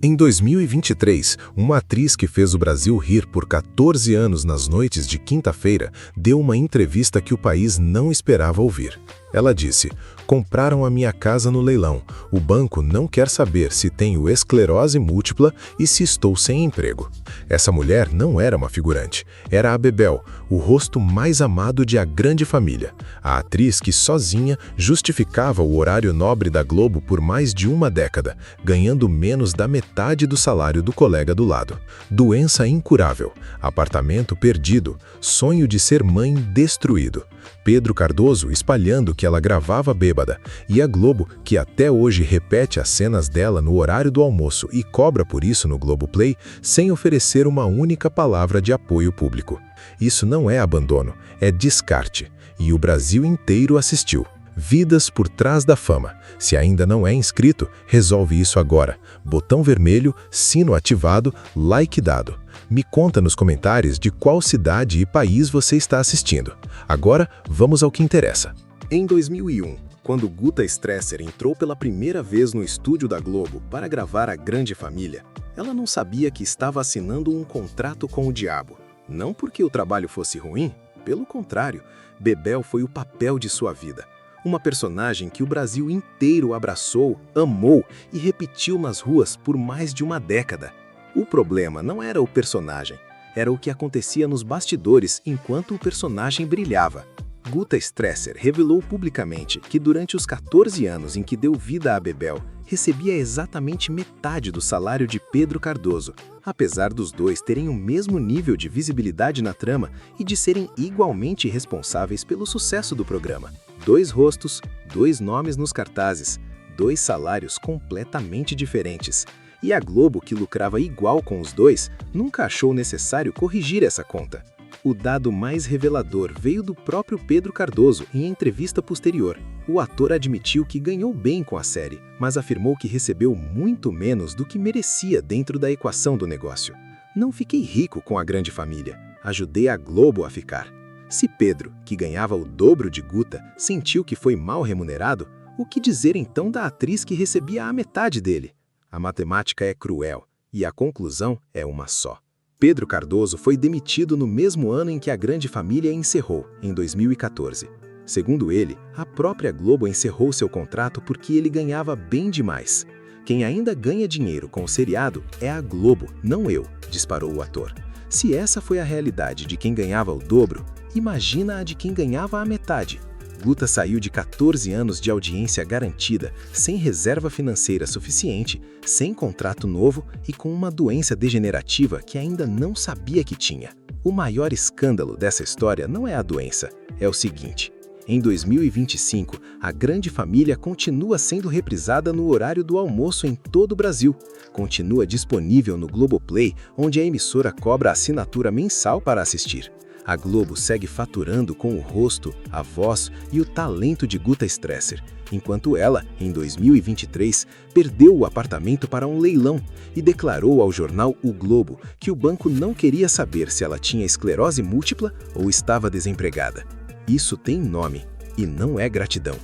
Em 2023, uma atriz que fez o Brasil rir por 14 anos nas noites de quinta-feira deu uma entrevista que o país não esperava ouvir. Ela disse: "Compraram a minha casa no leilão. O banco não quer saber se tenho esclerose múltipla e se estou sem emprego." Essa mulher não era uma figurante. Era a Bebel, o rosto mais amado de A Grande Família. A atriz que sozinha justificava o horário nobre da Globo por mais de uma década, ganhando menos da metade do salário do colega do lado. Doença incurável, apartamento perdido, sonho de ser mãe destruído. Pedro Cardoso espalhando que ela gravava bêbada, e a Globo, que até hoje repete as cenas dela no horário do almoço e cobra por isso no Globoplay, sem oferecer uma única palavra de apoio público. Isso não é abandono, é descarte. E o Brasil inteiro assistiu. Vidas por trás da fama. Se ainda não é inscrito, resolve isso agora. Botão vermelho, sino ativado, like dado. Me conta nos comentários de qual cidade e país você está assistindo. Agora, vamos ao que interessa. Em 2001, quando Guta Stresser entrou pela primeira vez no estúdio da Globo para gravar A Grande Família, ela não sabia que estava assinando um contrato com o diabo. Não porque o trabalho fosse ruim, pelo contrário, Bebel foi o papel de sua vida. Uma personagem que o Brasil inteiro abraçou, amou e repetiu nas ruas por mais de uma década. O problema não era o personagem, era o que acontecia nos bastidores enquanto o personagem brilhava. Guta Stresser revelou publicamente que durante os 14 anos em que deu vida a Bebel, recebia exatamente metade do salário de Pedro Cardoso, apesar dos dois terem o mesmo nível de visibilidade na trama e de serem igualmente responsáveis pelo sucesso do programa. 2 rostos, 2 nomes nos cartazes, 2 salários completamente diferentes. E a Globo, que lucrava igual com os dois, nunca achou necessário corrigir essa conta. O dado mais revelador veio do próprio Pedro Cardoso em entrevista posterior. O ator admitiu que ganhou bem com a série, mas afirmou que recebeu muito menos do que merecia dentro da equação do negócio. "Não fiquei rico com A Grande Família, ajudei a Globo a ficar." Se Pedro, que ganhava o dobro de Guta, sentiu que foi mal remunerado, o que dizer então da atriz que recebia a metade dele? A matemática é cruel, e a conclusão é uma só. Pedro Cardoso foi demitido no mesmo ano em que A Grande Família encerrou, em 2014. Segundo ele, a própria Globo encerrou seu contrato porque ele ganhava bem demais. "Quem ainda ganha dinheiro com o seriado é a Globo, não eu", disparou o ator. Se essa foi a realidade de quem ganhava o dobro, imagina a de quem ganhava a metade. Guta saiu de 14 anos de audiência garantida, sem reserva financeira suficiente, sem contrato novo e com uma doença degenerativa que ainda não sabia que tinha. O maior escândalo dessa história não é a doença, é o seguinte: em 2025, A Grande Família continua sendo reprisada no horário do almoço em todo o Brasil. Continua disponível no Globoplay, onde a emissora cobra assinatura mensal para assistir. A Globo segue faturando com o rosto, a voz e o talento de Guta Stresser, enquanto ela, em 2023, perdeu o apartamento para um leilão e declarou ao jornal O Globo que o banco não queria saber se ela tinha esclerose múltipla ou estava desempregada. Isso tem nome, e não é gratidão.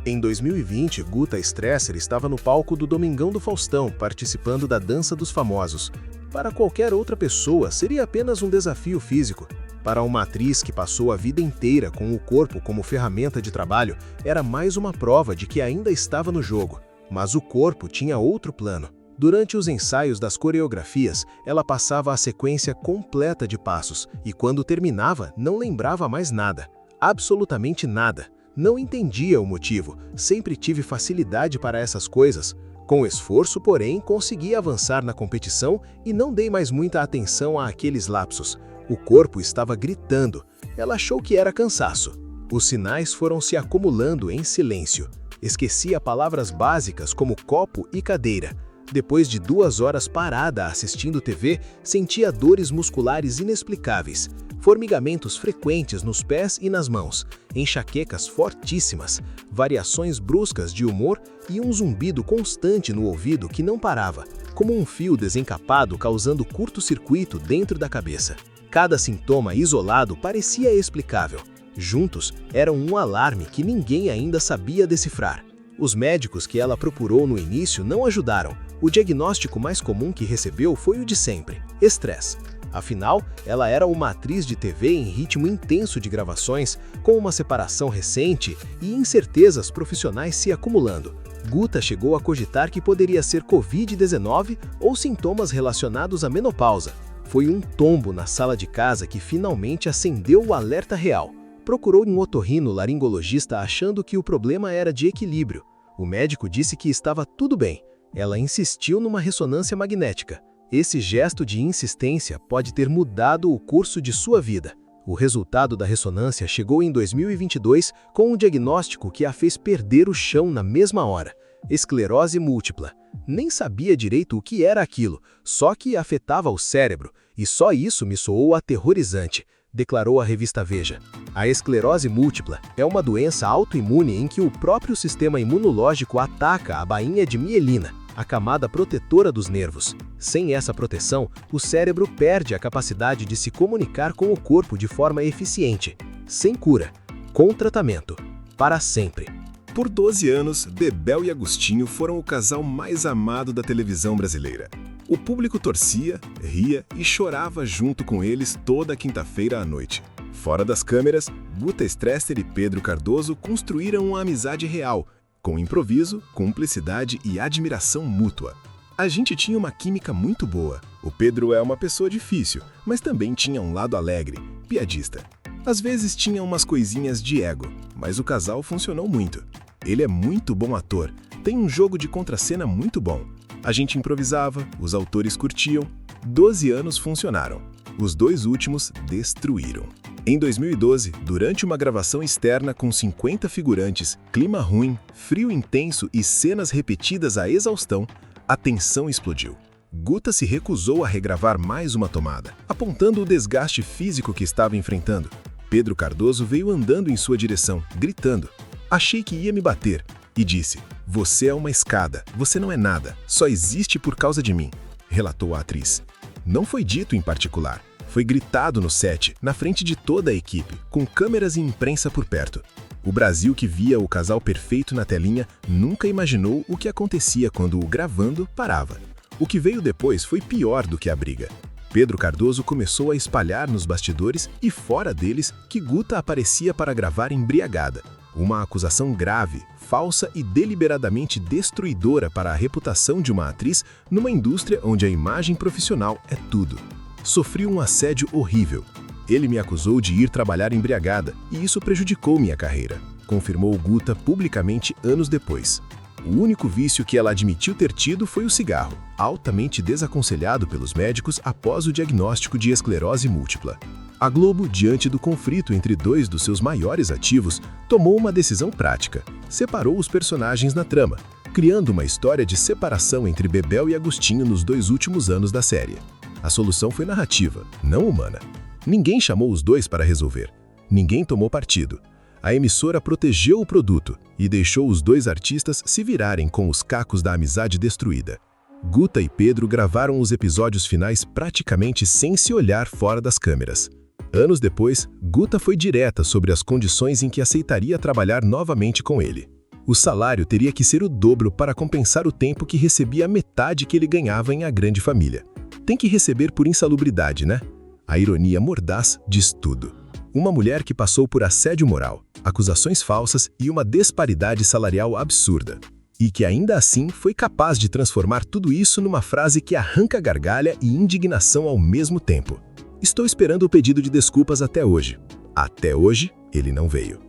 Em 2020, Guta Stresser estava no palco do Domingão do Faustão, participando da Dança dos Famosos. Para qualquer outra pessoa, seria apenas um desafio físico. Para uma atriz que passou a vida inteira com o corpo como ferramenta de trabalho, era mais uma prova de que ainda estava no jogo. Mas o corpo tinha outro plano. Durante os ensaios das coreografias, ela passava a sequência completa de passos e, quando terminava, não lembrava mais nada. Absolutamente nada. Não entendia o motivo, sempre tive facilidade para essas coisas. Com esforço, porém, consegui avançar na competição e não dei mais muita atenção àqueles lapsos. O corpo estava gritando. Ela achou que era cansaço. Os sinais foram se acumulando em silêncio. Esquecia palavras básicas como copo e cadeira. Depois de 2 horas parada assistindo TV, sentia dores musculares inexplicáveis, formigamentos frequentes nos pés e nas mãos, enxaquecas fortíssimas, variações bruscas de humor e um zumbido constante no ouvido que não parava, como um fio desencapado causando curto-circuito dentro da cabeça. Cada sintoma isolado parecia explicável. Juntos, eram um alarme que ninguém ainda sabia decifrar. Os médicos que ela procurou no início não ajudaram. O diagnóstico mais comum que recebeu foi o de sempre: estresse. Afinal, ela era uma atriz de TV em ritmo intenso de gravações, com uma separação recente e incertezas profissionais se acumulando. Guta chegou a cogitar que poderia ser Covid-19 ou sintomas relacionados à menopausa. Foi um tombo na sala de casa que finalmente acendeu o alerta real. Procurou um otorrino-laringologista achando que o problema era de equilíbrio. O médico disse que estava tudo bem. Ela insistiu numa ressonância magnética. Esse gesto de insistência pode ter mudado o curso de sua vida. O resultado da ressonância chegou em 2022 com um diagnóstico que a fez perder o chão na mesma hora: esclerose múltipla. Nem sabia direito o que era aquilo, só que afetava o cérebro, e só isso me soou aterrorizante, declarou a revista Veja. A esclerose múltipla é uma doença autoimune em que o próprio sistema imunológico ataca a bainha de mielina, a camada protetora dos nervos. Sem essa proteção, o cérebro perde a capacidade de se comunicar com o corpo de forma eficiente. Sem cura, com tratamento, para sempre. Por 12 anos, Bebel e Agostinho foram o casal mais amado da televisão brasileira. O público torcia, ria e chorava junto com eles toda quinta-feira à noite. Fora das câmeras, Guta Stresser e Pedro Cardoso construíram uma amizade real, com improviso, cumplicidade e admiração mútua. A gente tinha uma química muito boa. O Pedro é uma pessoa difícil, mas também tinha um lado alegre, piadista. Às vezes tinha umas coisinhas de ego, mas o casal funcionou muito. Ele é muito bom ator, tem um jogo de contracena muito bom. A gente improvisava, os autores curtiam. 12 anos funcionaram. Os 2 últimos destruíram. Em 2012, durante uma gravação externa com 50 figurantes, clima ruim, frio intenso e cenas repetidas à exaustão, a tensão explodiu. Guta se recusou a regravar mais uma tomada, apontando o desgaste físico que estava enfrentando. Pedro Cardoso veio andando em sua direção, gritando: "Achei que ia me bater", e disse: "Você é uma escada, você não é nada, só existe por causa de mim", relatou a atriz. Não foi dito em particular. Foi gritado no set, na frente de toda a equipe, com câmeras e imprensa por perto. O Brasil que via o casal perfeito na telinha nunca imaginou o que acontecia quando o gravando parava. O que veio depois foi pior do que a briga. Pedro Cardoso começou a espalhar nos bastidores e fora deles que Guta aparecia para gravar embriagada. Uma acusação grave, falsa e deliberadamente destruidora para a reputação de uma atriz numa indústria onde a imagem profissional é tudo. Sofri um assédio horrível. Ele me acusou de ir trabalhar embriagada e isso prejudicou minha carreira, confirmou Guta publicamente anos depois. O único vício que ela admitiu ter tido foi o cigarro, altamente desaconselhado pelos médicos após o diagnóstico de esclerose múltipla. A Globo, diante do conflito entre 2 dos seus maiores ativos, tomou uma decisão prática. Separou os personagens na trama, criando uma história de separação entre Bebel e Agostinho nos 2 últimos anos da série. A solução foi narrativa, não humana. Ninguém chamou os 2 para resolver. Ninguém tomou partido. A emissora protegeu o produto e deixou os 2 artistas se virarem com os cacos da amizade destruída. Guta e Pedro gravaram os episódios finais praticamente sem se olhar fora das câmeras. Anos depois, Guta foi direta sobre as condições em que aceitaria trabalhar novamente com ele. O salário teria que ser o dobro para compensar o tempo que recebia a metade que ele ganhava em A Grande Família. Tem que receber por insalubridade, né? A ironia mordaz diz tudo. Uma mulher que passou por assédio moral, acusações falsas e uma disparidade salarial absurda. E que ainda assim foi capaz de transformar tudo isso numa frase que arranca gargalha e indignação ao mesmo tempo. Estou esperando o pedido de desculpas até hoje. Até hoje, ele não veio.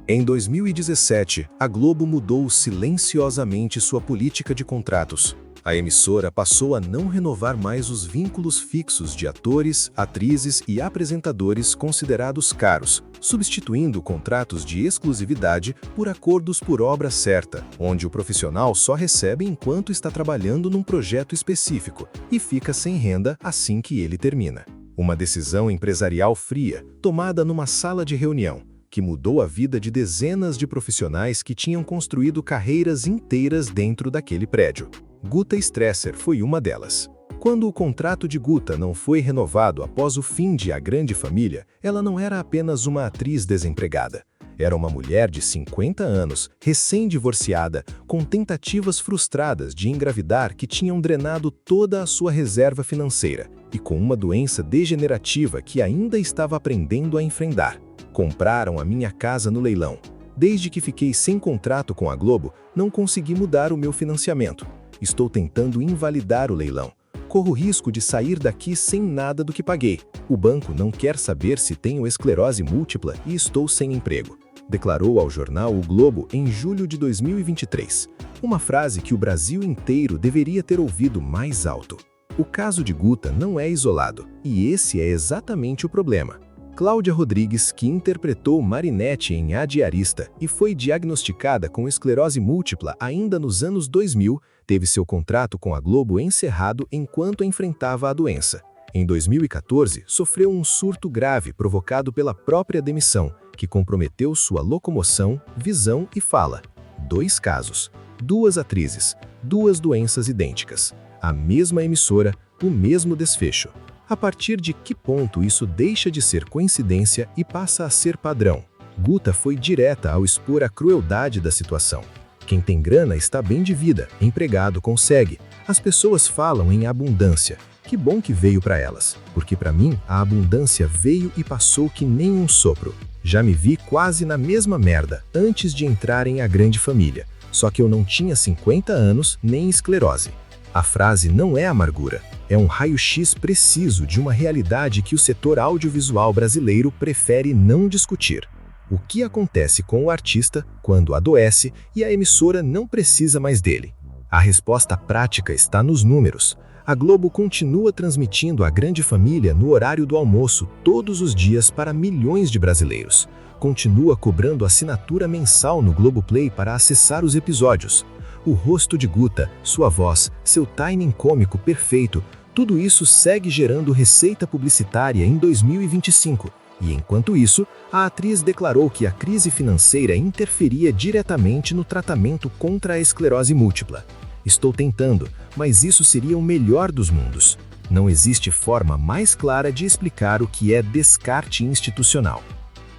Em 2017, a Globo mudou silenciosamente sua política de contratos. A emissora passou a não renovar mais os vínculos fixos de atores, atrizes e apresentadores considerados caros, substituindo contratos de exclusividade por acordos por obra certa, onde o profissional só recebe enquanto está trabalhando num projeto específico e fica sem renda assim que ele termina. Uma decisão empresarial fria, tomada numa sala de reunião, que mudou a vida de dezenas de profissionais que tinham construído carreiras inteiras dentro daquele prédio. Guta Stresser foi uma delas. Quando o contrato de Guta não foi renovado após o fim de A Grande Família, ela não era apenas uma atriz desempregada. Era uma mulher de 50 anos, recém-divorciada, com tentativas frustradas de engravidar que tinham drenado toda a sua reserva financeira e com uma doença degenerativa que ainda estava aprendendo a enfrentar. Compraram a minha casa no leilão. Desde que fiquei sem contrato com a Globo, não consegui mudar o meu financiamento. Estou tentando invalidar o leilão. Corro risco de sair daqui sem nada do que paguei. O banco não quer saber se tenho esclerose múltipla e estou sem emprego, declarou ao jornal O Globo em julho de 2023. Uma frase que o Brasil inteiro deveria ter ouvido mais alto. O caso de Guta não é isolado, e esse é exatamente o problema. Cláudia Rodrigues, que interpretou Marinette em A Diarista e foi diagnosticada com esclerose múltipla ainda nos anos 2000, teve seu contrato com a Globo encerrado enquanto enfrentava a doença. Em 2014, sofreu um surto grave provocado pela própria demissão, que comprometeu sua locomoção, visão e fala. 2 casos, 2 atrizes, 2 doenças idênticas, a mesma emissora, o mesmo desfecho. A partir de que ponto isso deixa de ser coincidência e passa a ser padrão? Guta foi direta ao expor a crueldade da situação. Quem tem grana está bem de vida, empregado consegue. As pessoas falam em abundância. Que bom que veio para elas, porque para mim a abundância veio e passou que nem um sopro. Já me vi quase na mesma merda antes de entrar em A Grande Família, só que eu não tinha 50 anos nem esclerose. A frase não é amargura, é um raio-x preciso de uma realidade que o setor audiovisual brasileiro prefere não discutir. O que acontece com o artista quando adoece e a emissora não precisa mais dele? A resposta prática está nos números. A Globo continua transmitindo A Grande Família no horário do almoço todos os dias para milhões de brasileiros. Continua cobrando assinatura mensal no Globoplay para acessar os episódios. O rosto de Guta, sua voz, seu timing cômico perfeito, tudo isso segue gerando receita publicitária em 2025. E enquanto isso, a atriz declarou que a crise financeira interferia diretamente no tratamento contra a esclerose múltipla. Estou tentando, mas isso seria o melhor dos mundos. Não existe forma mais clara de explicar o que é descarte institucional.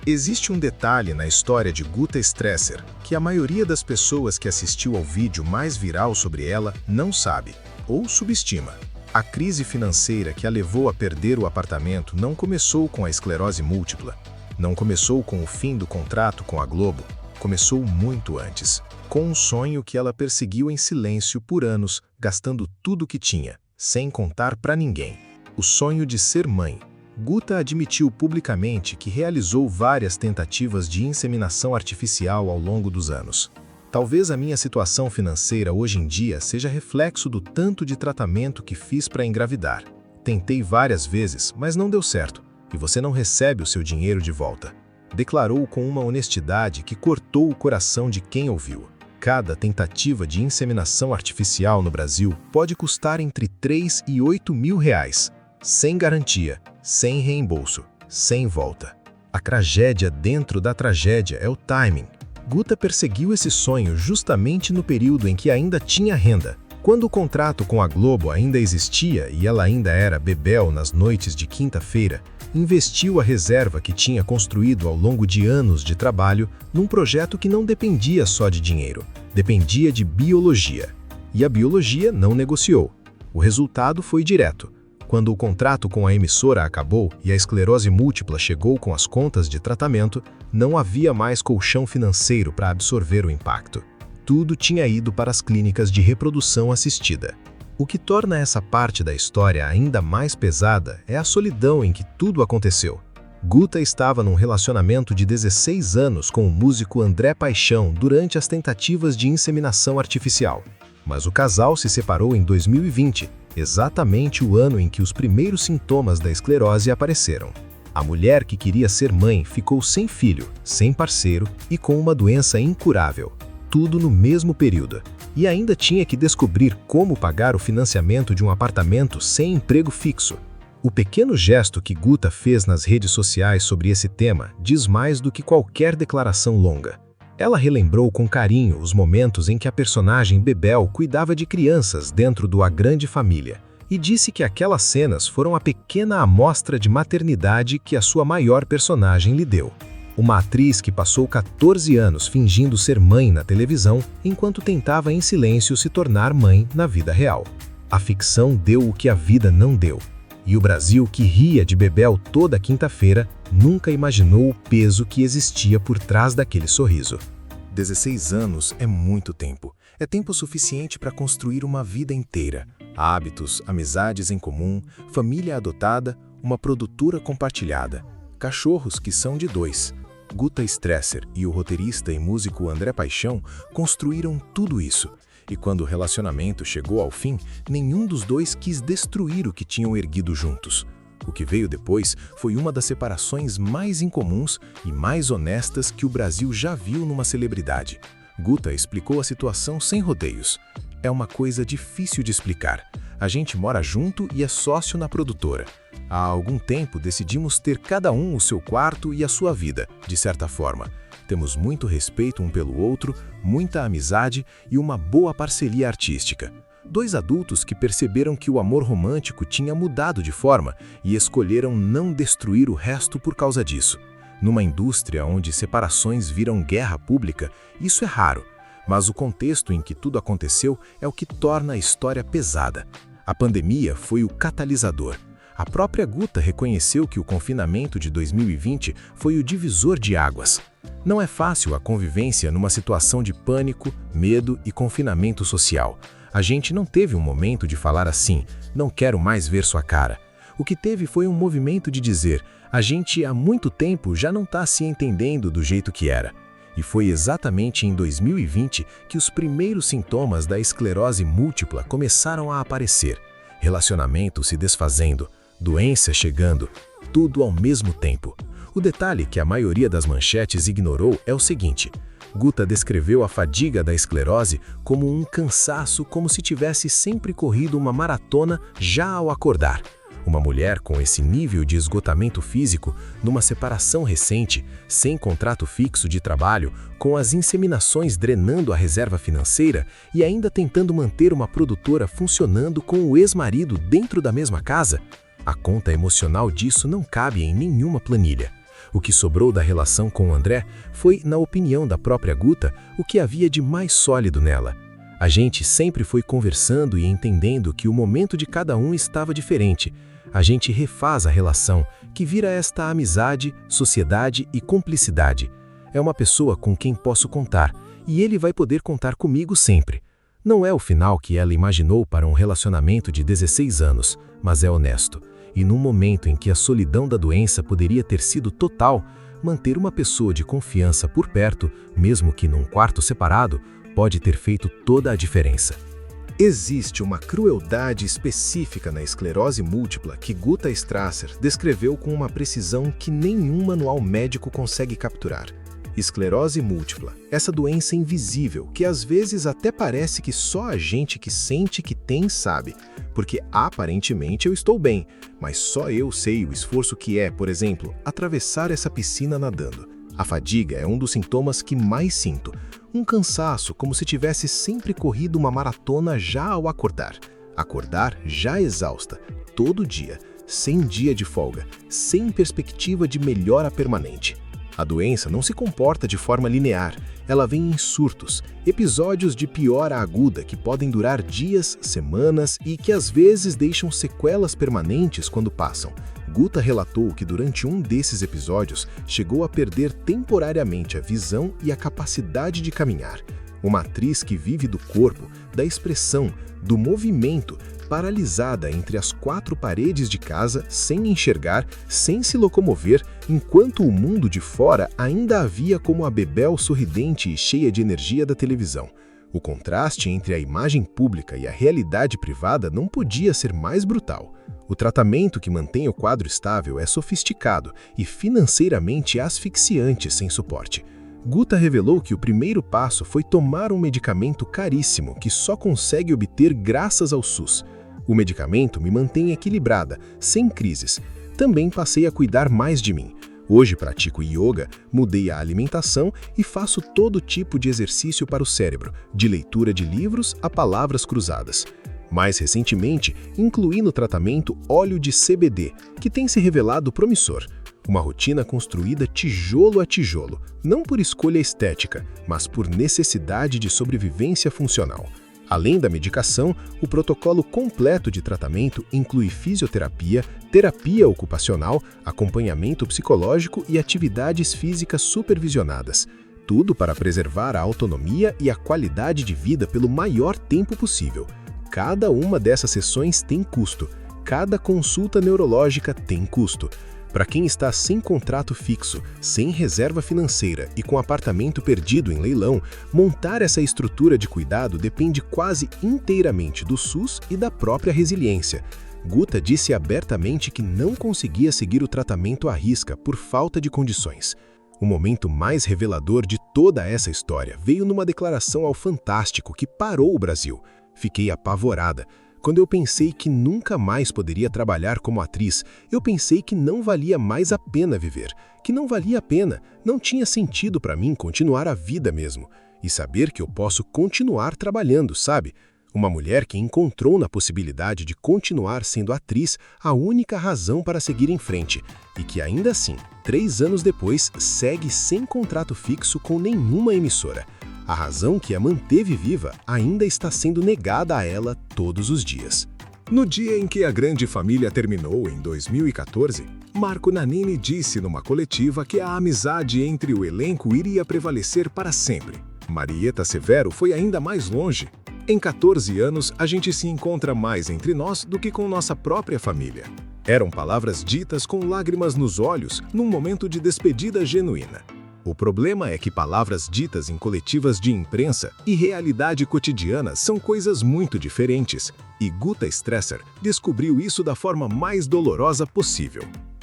Existe um detalhe na história de Guta Stresser que a maioria das pessoas que assistiu ao vídeo mais viral sobre ela não sabe, ou subestima. A crise financeira que a levou a perder o apartamento não começou com a esclerose múltipla. Não começou com o fim do contrato com a Globo. Começou muito antes, com um sonho que ela perseguiu em silêncio por anos, gastando tudo o que tinha, sem contar para ninguém. O sonho de ser mãe. Guta admitiu publicamente que realizou várias tentativas de inseminação artificial ao longo dos anos. Talvez a minha situação financeira hoje em dia seja reflexo do tanto de tratamento que fiz para engravidar. Tentei várias vezes, mas não deu certo, e você não recebe o seu dinheiro de volta. Declarou com uma honestidade que cortou o coração de quem ouviu. Cada tentativa de inseminação artificial no Brasil pode custar entre 3 e 8 mil reais, sem garantia, sem reembolso, sem volta. A tragédia dentro da tragédia é o timing. Guta perseguiu esse sonho justamente no período em que ainda tinha renda. Quando o contrato com a Globo ainda existia e ela ainda era bebel nas noites de quinta-feira, investiu a reserva que tinha construído ao longo de anos de trabalho num projeto que não dependia só de dinheiro, dependia de biologia. E a biologia não negociou. O resultado foi direto. Quando o contrato com a emissora acabou e a esclerose múltipla chegou com as contas de tratamento, não havia mais colchão financeiro para absorver o impacto. Tudo tinha ido para as clínicas de reprodução assistida. O que torna essa parte da história ainda mais pesada é a solidão em que tudo aconteceu. Guta estava num relacionamento de 16 anos com o músico André Paixão durante as tentativas de inseminação artificial. Mas o casal se separou em 2020, exatamente o ano em que os primeiros sintomas da esclerose apareceram. A mulher que queria ser mãe ficou sem filho, sem parceiro e com uma doença incurável. Tudo no mesmo período. E ainda tinha que descobrir como pagar o financiamento de um apartamento sem emprego fixo. O pequeno gesto que Guta fez nas redes sociais sobre esse tema diz mais do que qualquer declaração longa. Ela relembrou com carinho os momentos em que a personagem Bebel cuidava de crianças dentro do A Grande Família e disse que aquelas cenas foram a pequena amostra de maternidade que a sua maior personagem lhe deu. uma atriz que passou 14 anos fingindo ser mãe na televisão enquanto tentava em silêncio se tornar mãe na vida real. A ficção deu o que a vida não deu. E o Brasil, que ria de Bebel toda quinta-feira, nunca imaginou o peso que existia por trás daquele sorriso. 16 anos é muito tempo. É tempo suficiente para construir uma vida inteira. Hábitos, amizades em comum, família adotada, uma produtora compartilhada. Cachorros que são de 2. Guta Stresser e o roteirista e músico André Paixão construíram tudo isso. E quando o relacionamento chegou ao fim, nenhum dos dois quis destruir o que tinham erguido juntos. O que veio depois foi uma das separações mais incomuns e mais honestas que o Brasil já viu numa celebridade. Guta explicou a situação sem rodeios. É uma coisa difícil de explicar. A gente mora junto e é sócio na produtora. Há algum tempo decidimos ter cada um o seu quarto e a sua vida, de certa forma. Temos muito respeito um pelo outro, muita amizade e uma boa parceria artística. 2 adultos que perceberam que o amor romântico tinha mudado de forma e escolheram não destruir o resto por causa disso. Numa indústria onde separações viram guerra pública, isso é raro, mas o contexto em que tudo aconteceu é o que torna a história pesada. A pandemia foi o catalisador. A própria Guta reconheceu que o confinamento de 2020 foi o divisor de águas. Não é fácil a convivência numa situação de pânico, medo e confinamento social. A gente não teve um momento de falar assim, não quero mais ver sua cara. O que teve foi um movimento de dizer, a gente há muito tempo já não está se entendendo do jeito que era. E foi exatamente em 2020 que os primeiros sintomas da esclerose múltipla começaram a aparecer. Relacionamento se desfazendo, doença chegando, tudo ao mesmo tempo. O detalhe que a maioria das manchetes ignorou é o seguinte: Guta descreveu a fadiga da esclerose como um cansaço, como se tivesse sempre corrido uma maratona já ao acordar. Uma mulher com esse nível de esgotamento físico, numa separação recente, sem contrato fixo de trabalho, com as inseminações drenando a reserva financeira e ainda tentando manter uma produtora funcionando com o ex-marido dentro da mesma casa, a conta emocional disso não cabe em nenhuma planilha. O que sobrou da relação com o André foi, na opinião da própria Guta, o que havia de mais sólido nela. A gente sempre foi conversando e entendendo que o momento de cada um estava diferente. A gente refaz a relação, que vira esta amizade, sociedade e cumplicidade. É uma pessoa com quem posso contar, e ele vai poder contar comigo sempre. Não é o final que ela imaginou para um relacionamento de 16 anos, mas é honesto. E num momento em que a solidão da doença poderia ter sido total, manter uma pessoa de confiança por perto, mesmo que num quarto separado, pode ter feito toda a diferença. Existe uma crueldade específica na esclerose múltipla que Guta Stresser descreveu com uma precisão que nenhum manual médico consegue capturar. Esclerose múltipla, essa doença invisível que às vezes até parece que só a gente que sente que tem sabe, porque aparentemente eu estou bem, mas só eu sei o esforço que é, por exemplo, atravessar essa piscina nadando. A fadiga é um dos sintomas que mais sinto, um cansaço como se tivesse sempre corrido uma maratona já ao acordar. Acordar já exausta, todo dia, sem dia de folga, sem perspectiva de melhora permanente. A doença não se comporta de forma linear, ela vem em surtos, episódios de piora aguda que podem durar dias, semanas e que às vezes deixam sequelas permanentes quando passam. Guta relatou que durante um desses episódios chegou a perder temporariamente a visão e a capacidade de caminhar. Uma atriz que vive do corpo, da expressão, do movimento, paralisada entre as 4 paredes de casa, sem enxergar, sem se locomover, enquanto o mundo de fora ainda a via como a Bebel sorridente e cheia de energia da televisão. O contraste entre a imagem pública e a realidade privada não podia ser mais brutal. O tratamento que mantém o quadro estável é sofisticado e financeiramente asfixiante sem suporte. Guta revelou que o primeiro passo foi tomar um medicamento caríssimo que só consegue obter graças ao SUS. O medicamento me mantém equilibrada, sem crises. Também passei a cuidar mais de mim. Hoje pratico yoga, mudei a alimentação e faço todo tipo de exercício para o cérebro, de leitura de livros a palavras cruzadas. Mais recentemente, incluí no tratamento óleo de CBD, que tem se revelado promissor. Uma rotina construída tijolo a tijolo, não por escolha estética, mas por necessidade de sobrevivência funcional. Além da medicação, o protocolo completo de tratamento inclui fisioterapia, terapia ocupacional, acompanhamento psicológico e atividades físicas supervisionadas. Tudo para preservar a autonomia e a qualidade de vida pelo maior tempo possível. Cada uma dessas sessões tem custo. Cada consulta neurológica tem custo. Para quem está sem contrato fixo, sem reserva financeira e com apartamento perdido em leilão, montar essa estrutura de cuidado depende quase inteiramente do SUS e da própria resiliência. Guta disse abertamente que não conseguia seguir o tratamento à risca por falta de condições. O momento mais revelador de toda essa história veio numa declaração ao Fantástico que parou o Brasil. Fiquei apavorada. Quando eu pensei que nunca mais poderia trabalhar como atriz, eu pensei que não valia mais a pena viver, que não valia a pena, não tinha sentido para mim continuar a vida mesmo. E saber que eu posso continuar trabalhando, sabe? Uma mulher que encontrou na possibilidade de continuar sendo atriz a única razão para seguir em frente, e que ainda assim, 3 anos depois, segue sem contrato fixo com nenhuma emissora. A razão que a manteve viva ainda está sendo negada a ela todos os dias. No dia em que A Grande Família terminou, em 2014, Marco Nanini disse numa coletiva que a amizade entre o elenco iria prevalecer para sempre. Marieta Severo foi ainda mais longe. Em 14 anos, a gente se encontra mais entre nós do que com nossa própria família. Eram palavras ditas com lágrimas nos olhos, num momento de despedida genuína. O problema é que palavras ditas em coletivas de imprensa e realidade cotidiana são coisas muito diferentes, e Guta Stresser descobriu isso da forma mais dolorosa possível.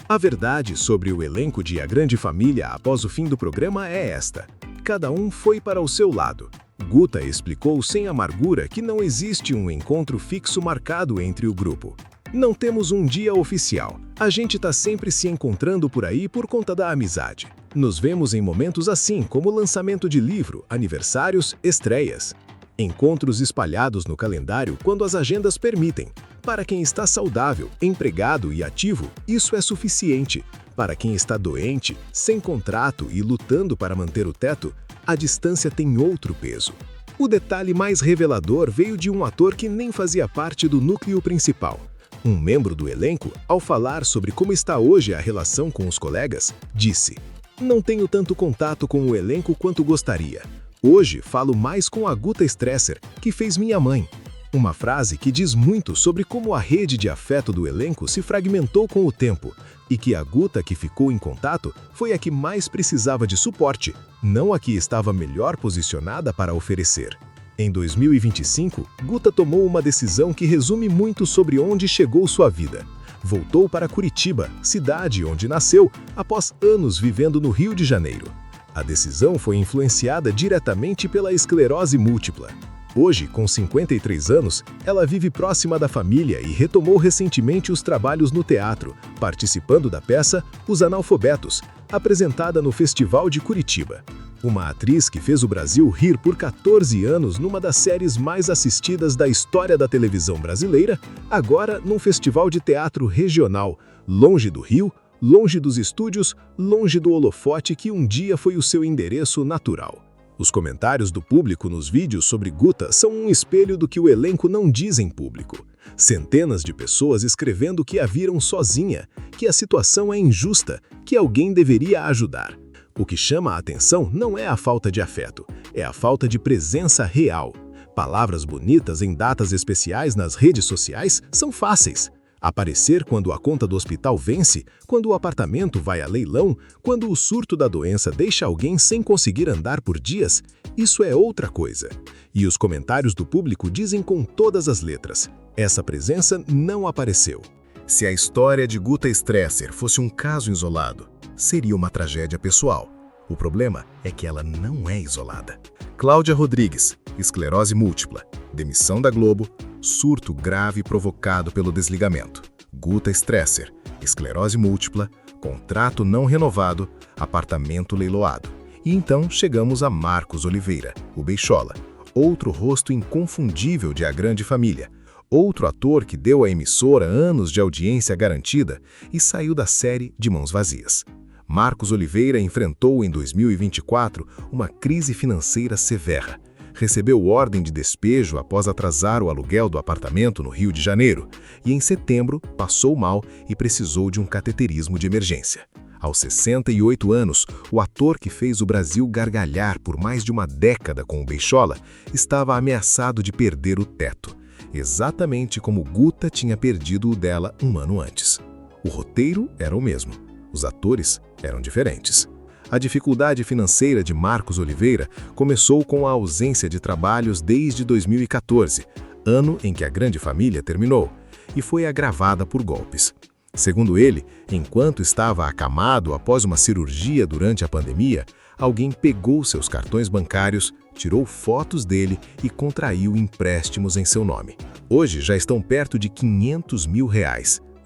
A verdade sobre o elenco de A Grande Família após o fim do programa é esta: cada um foi para o seu lado. Guta explicou sem amargura que não existe um encontro fixo marcado entre o grupo. Não temos um dia oficial. A gente tá sempre se encontrando por aí por conta da amizade. Nos vemos em momentos assim, como lançamento de livro, aniversários, estreias. Encontros espalhados no calendário quando as agendas permitem. Para quem está saudável, empregado e ativo, isso é suficiente. Para quem está doente, sem contrato e lutando para manter o teto, a distância tem outro peso. O detalhe mais revelador veio de um ator que nem fazia parte do núcleo principal. Um membro do elenco, ao falar sobre como está hoje a relação com os colegas, disse: "Não tenho tanto contato com o elenco quanto gostaria. Hoje falo mais com a Guta Stresser, que fez minha mãe." Uma frase que diz muito sobre como a rede de afeto do elenco se fragmentou com o tempo, e que a Guta que ficou em contato foi a que mais precisava de suporte, não a que estava melhor posicionada para oferecer. Em 2025, Guta tomou uma decisão que resume muito sobre onde chegou sua vida. Voltou para Curitiba, cidade onde nasceu, após anos vivendo no Rio de Janeiro. A decisão foi influenciada diretamente pela esclerose múltipla. Hoje, com 53 anos, ela vive próxima da família e retomou recentemente os trabalhos no teatro, participando da peça Os Analfobetos, apresentada no Festival de Curitiba. Uma atriz que fez o Brasil rir por 14 anos numa das séries mais assistidas da história da televisão brasileira, agora num festival de teatro regional, longe do Rio, longe dos estúdios, longe do holofote que um dia foi o seu endereço natural. Os comentários do público nos vídeos sobre Guta são um espelho do que o elenco não diz em público. Centenas de pessoas escrevendo que a viram sozinha, que a situação é injusta, que alguém deveria ajudar. O que chama a atenção não é a falta de afeto, é a falta de presença real. Palavras bonitas em datas especiais nas redes sociais são fáceis. Aparecer quando a conta do hospital vence, quando o apartamento vai a leilão, quando o surto da doença deixa alguém sem conseguir andar por dias, isso é outra coisa. E os comentários do público dizem com todas as letras: essa presença não apareceu. Se a história de Guta Stresser fosse um caso isolado, seria uma tragédia pessoal. O problema é que ela não é isolada. Cláudia Rodrigues, esclerose múltipla, demissão da Globo, surto grave provocado pelo desligamento. Guta Stresser, esclerose múltipla, contrato não renovado, apartamento leiloado. E então chegamos a Marcos Oliveira, o Beixola, outro rosto inconfundível de A Grande Família, outro ator que deu à emissora anos de audiência garantida e saiu da série de mãos vazias. Marcos Oliveira enfrentou em 2024 uma crise financeira severa. Recebeu ordem de despejo após atrasar o aluguel do apartamento no Rio de Janeiro e, em setembro, passou mal e precisou de um cateterismo de emergência. Aos 68 anos, o ator que fez o Brasil gargalhar por mais de uma década com o Beisola estava ameaçado de perder o teto, exatamente como Guta tinha perdido o dela um ano antes. O roteiro era o mesmo, os atores eram diferentes. A dificuldade financeira de Marcos Oliveira começou com a ausência de trabalhos desde 2014, ano em que a grande família terminou, e foi agravada por golpes. Segundo ele, enquanto estava acamado após uma cirurgia durante a pandemia, alguém pegou seus cartões bancários, tirou fotos dele e contraiu empréstimos em seu nome. Hoje já estão perto de R$500 mil,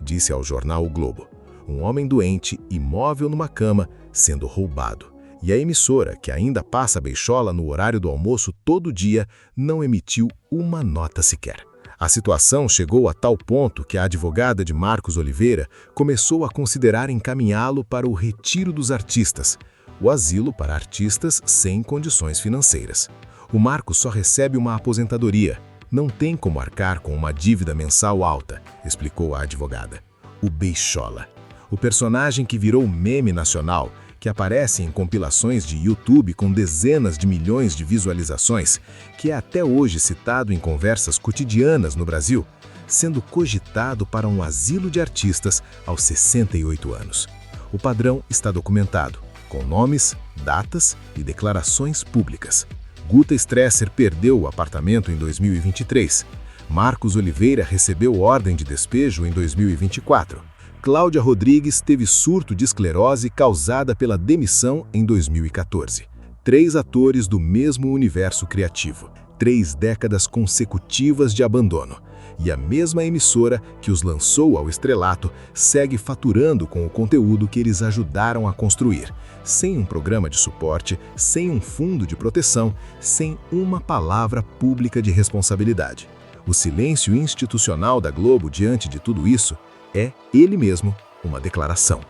disse ao jornal O Globo. Um homem doente, imóvel numa cama, sendo roubado. E a emissora, que ainda passa Beisola no horário do almoço todo dia, não emitiu uma nota sequer. A situação chegou a tal ponto que a advogada de Marcos Oliveira começou a considerar encaminhá-lo para o retiro dos artistas, o asilo para artistas sem condições financeiras. O Marcos só recebe uma aposentadoria, não tem como arcar com uma dívida mensal alta, explicou a advogada. O Beisola. O personagem que virou meme nacional, que aparece em compilações de YouTube com dezenas de milhões de visualizações, que é até hoje citado em conversas cotidianas no Brasil, sendo cogitado para um asilo de artistas aos 68 anos. O padrão está documentado, com nomes, datas e declarações públicas. Guta Stresser perdeu o apartamento em 2023. Marcos Oliveira recebeu ordem de despejo em 2024. Cláudia Rodrigues teve surto de esclerose causada pela demissão em 2014. 3 atores do mesmo universo criativo, 3 décadas consecutivas de abandono. E a mesma emissora que os lançou ao estrelato segue faturando com o conteúdo que eles ajudaram a construir, sem um programa de suporte, sem um fundo de proteção, sem uma palavra pública de responsabilidade. O silêncio institucional da Globo diante de tudo isso é, ele mesmo, uma declaração.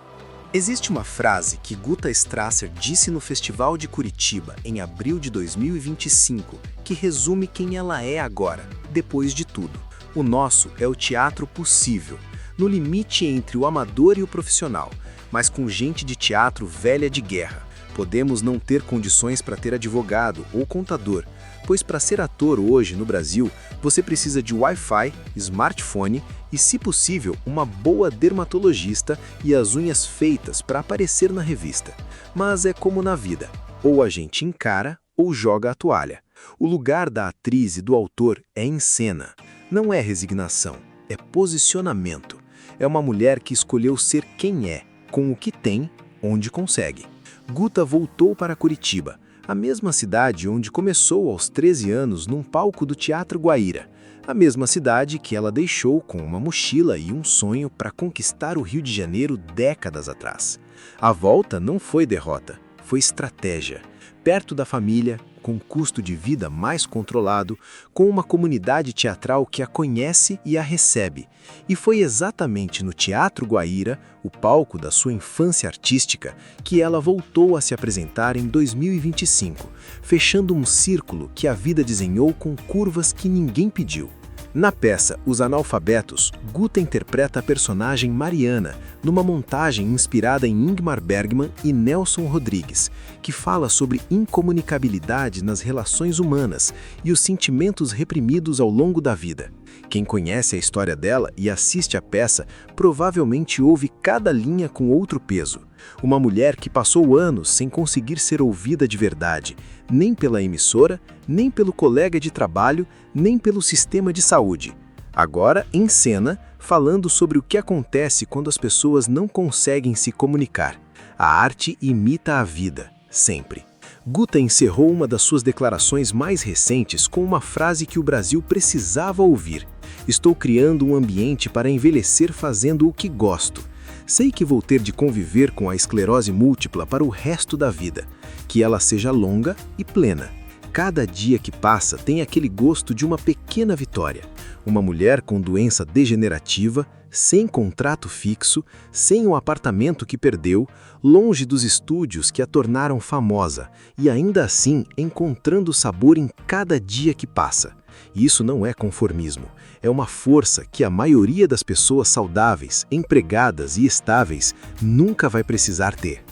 Existe uma frase que Guta Stresser disse no Festival de Curitiba, em abril de 2025, que resume quem ela é agora, depois de tudo. O nosso é o teatro possível, no limite entre o amador e o profissional, mas com gente de teatro velha de guerra. Podemos não ter condições para ter advogado ou contador, pois para ser ator hoje no Brasil, você precisa de Wi-Fi, smartphone e, se possível, uma boa dermatologista e as unhas feitas para aparecer na revista. Mas é como na vida, ou a gente encara ou joga a toalha. O lugar da atriz e do autor é em cena. Não é resignação, é posicionamento. É uma mulher que escolheu ser quem é, com o que tem, onde consegue. Guta voltou para Curitiba, a mesma cidade onde começou aos 13 anos num palco do Teatro Guaíra, a mesma cidade que ela deixou com uma mochila e um sonho para conquistar o Rio de Janeiro décadas atrás. A volta não foi derrota, foi estratégia. Perto da família, com custo de vida mais controlado, com uma comunidade teatral que a conhece e a recebe. E foi exatamente no Teatro Guaíra, o palco da sua infância artística, que ela voltou a se apresentar em 2025, fechando um círculo que a vida desenhou com curvas que ninguém pediu. Na peça Os Analfabetos, Guta interpreta a personagem Mariana, numa montagem inspirada em Ingmar Bergman e Nelson Rodrigues, que fala sobre incomunicabilidade nas relações humanas e os sentimentos reprimidos ao longo da vida. Quem conhece a história dela e assiste a peça provavelmente ouve cada linha com outro peso. Uma mulher que passou anos sem conseguir ser ouvida de verdade, nem pela emissora, nem pelo colega de trabalho, nem pelo sistema de saúde. Agora, em cena, falando sobre o que acontece quando as pessoas não conseguem se comunicar. A arte imita a vida, sempre. Guta encerrou uma das suas declarações mais recentes com uma frase que o Brasil precisava ouvir. Estou criando um ambiente para envelhecer fazendo o que gosto. Sei que vou ter de conviver com a esclerose múltipla para o resto da vida. Que ela seja longa e plena. Cada dia que passa tem aquele gosto de uma pequena vitória. Uma mulher com doença degenerativa, sem contrato fixo, sem o apartamento que perdeu, longe dos estúdios que a tornaram famosa e ainda assim encontrando sabor em cada dia que passa. E isso não é conformismo, é uma força que a maioria das pessoas saudáveis, empregadas e estáveis nunca vai precisar ter.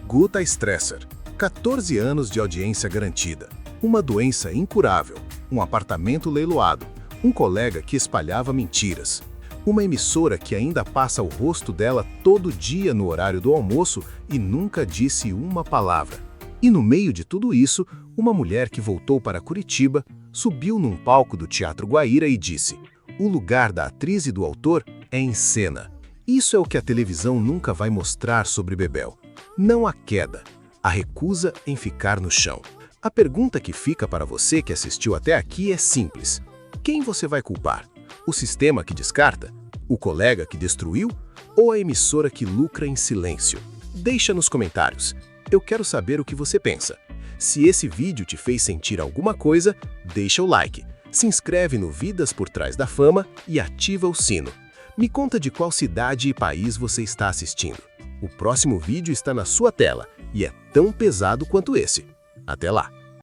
Guta Stresser, 14 anos de audiência garantida, uma doença incurável, um apartamento leiloado, um colega que espalhava mentiras, uma emissora que ainda passa o rosto dela todo dia no horário do almoço e nunca disse uma palavra. E no meio de tudo isso, uma mulher que voltou para Curitiba, subiu num palco do Teatro Guaíra e disse: "O lugar da atriz e do autor é em cena." Isso é o que a televisão nunca vai mostrar sobre Bebel. Não a queda, a recusa em ficar no chão. A pergunta que fica para você que assistiu até aqui é simples. Quem você vai culpar? O sistema que descarta? O colega que destruiu? Ou a emissora que lucra em silêncio? Deixa nos comentários. Eu quero saber o que você pensa. Se esse vídeo te fez sentir alguma coisa, deixa o like. Se inscreve no Vidas por Trás da Fama e ativa o sino. Me conta de qual cidade e país você está assistindo. O próximo vídeo está na sua tela e é tão pesado quanto esse. Até lá!